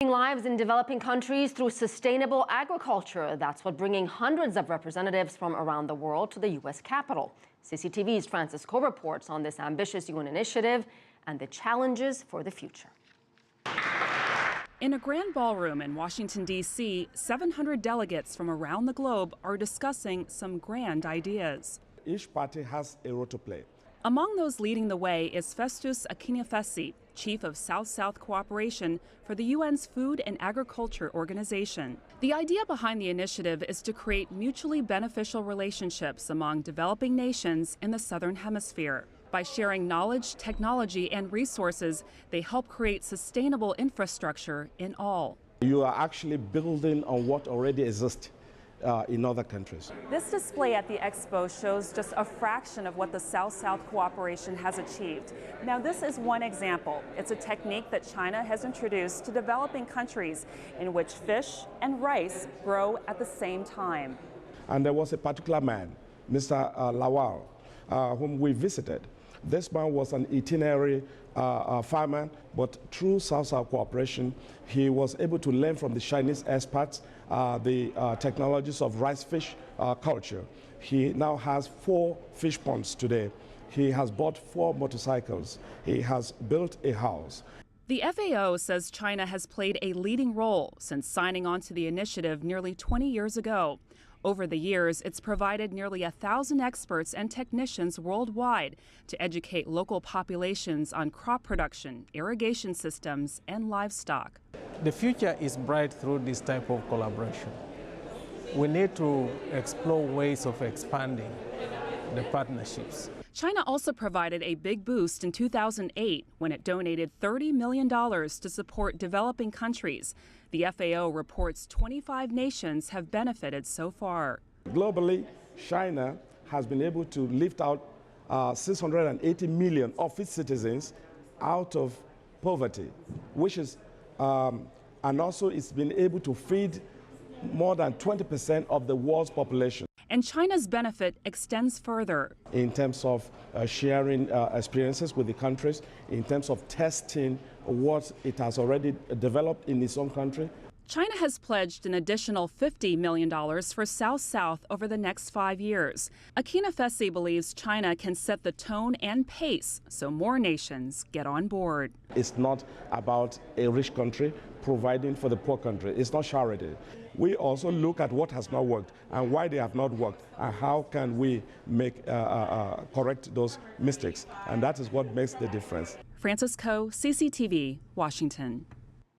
Lives in developing countries through sustainable agriculture. That's what bringing hundreds of representatives from around the world to the U.S. Capitol. CCTV's Francis Ko reports on this ambitious UN initiative and the challenges for the future. In a grand ballroom in Washington, D.C., 700 delegates from around the globe are discussing some grand ideas. Each party has a role to play. Among those leading the way is Festus Akinfesi, Chief of South-South Cooperation for the UN's Food and Agriculture Organization. The idea behind the initiative is to create mutually beneficial relationships among developing nations in the Southern Hemisphere. By sharing knowledge, technology, and resources, they help create sustainable infrastructure in all. You are actually building on what already exists in other countries. This display at the expo shows just a fraction of what the South-South cooperation has achieved. Now, this is one example. It's a technique that China has introduced to developing countries in which fish and rice grow at the same time. And there was a particular man, Mr. Lawal, whom we visited. This man was an itinerary farmer, but through South-South cooperation, he was able to learn from the Chinese experts the technologies of rice fish culture. He now has 4 fish ponds today. He has bought 4 motorcycles. He has built a house. The FAO says China has played a leading role since signing on to the initiative nearly 20 years ago. Over the years, it's provided nearly 1,000 experts and technicians worldwide to educate local populations on crop production, irrigation systems, and livestock. The future is bright through this type of collaboration. We need to explore ways of expanding the partnerships. China also provided a big boost in 2008 when it donated $30 million to support developing countries. The FAO reports 25 nations have benefited so far. Globally, China has been able to lift out 680 million of its citizens out of poverty, which is, and also it's been able to feed more than 20% of the world's population. And China's benefit extends further. In terms of sharing experiences with the countries, in terms of testing what it has already developed in its own country. China has pledged an additional $50 million for South-South over the next 5 years. Akinfesi believes China can set the tone and pace so more nations get on board. It's not about a rich country providing for the poor country. It's not charity. We also look at what has not worked and why they have not worked and how can we make correct those mistakes. And that is what makes the difference. Francis Ko, CCTV, Washington.